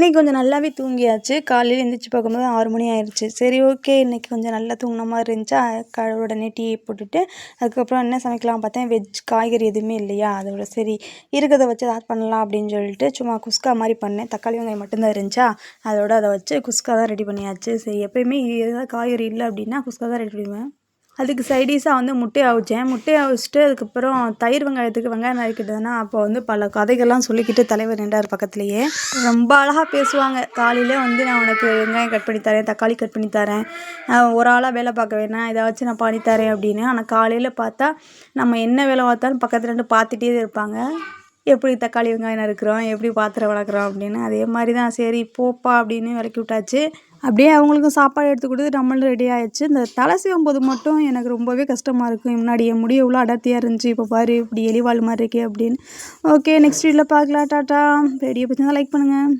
இன்னைக்கு கொஞ்சம் நல்லாவே தூங்கியாச்சு. காலையில எந்திரிச்சு பார்க்கும்போது 6 மணி ஆயிடுச்சு. சரி ஓகே, இன்னைக்கு கொஞ்சம் நல்லா தூங்குன மாரி இருந்துச்சா, உடனே டீ போட்டுட்டு, அதுக்கப்புறம் என்ன சமைக்கலாம் பார்த்தேன், காய்கறி எதுவுமே இல்லையா, அதோட சரி இருக்கிறத வச்சு ஏதாவது பண்ணலாம் அப்படின்னு சொல்லிட்டு சும்மா குஸ்கா மாரி பண்ணேன். தக்காளி வெங்காயம் மட்டும்தான் இருந்துச்சா, அதை வச்சு குஸ்கா தான் ரெடி பண்ணியாச்சு. சரி எப்பயுமே ஏதாவது காய்கறி இல்லை அப்படின்னா குஸ்கா தான் ரெடி பண்ணுவேன். அதுக்கு சைடிஷாக வந்து முட்டையை அவிச்சேன். முட்டையை அவிச்சிட்டு அதுக்கப்புறம் தயிர் வெங்காயத்துக்கு வெங்காயம் நறுக்கிட்டதுன்னா, அப்போ வந்து பல கதைகள்லாம் சொல்லிக்கிட்டு தலைவர் நின்றார் பக்கத்துலேயே. ரொம்ப அழகாக பேசுவாங்க. காலையிலே வந்து நான் உனக்கு வெங்காயம் கட் பண்ணி தரேன், தக்காளி கட் பண்ணி தரேன், ஒரு ஆளாக வேலை பார்க்க வேணாம், ஏதாச்சும் நான் பண்ணி தரேன் அப்படின்னு. ஆனால் காலையில் பார்த்தா நம்ம என்ன வேலை பார்த்தாலும் பக்கத்தில் ரெண்டு பார்த்துட்டே இருப்பாங்க. எப்படி தக்காளி வெங்காயம் நறுக்கிறோம், எப்படி பாத்திரம் வளர்க்குறோம் அப்படின்னு. அதே மாதிரி தான் சரி போப்பா அப்படின்னு விளக்கி விட்டாச்சு. அப்படியே அவங்களுக்கும் சாப்பாடு எடுத்து கொடுத்து நம்மளும் ரெடி ஆயிடுச்சு. இந்த தலை சீவும் போது மட்டும் எனக்கு ரொம்பவே கஷ்டமாக இருக்கும். முன்னாடி என் முடி எவ்வளோ அடர்த்தியாக இருந்துச்சு, இப்போ பாரு இப்படி எலிவால் மாதிரி இருக்கே அப்படின்னு. ஓகே, நெக்ஸ்ட் வீடியோவில் பார்க்கலாம். டாட்டா. வீடியோ பிடிச்சிருந்தா லைக் பண்ணுங்கள்.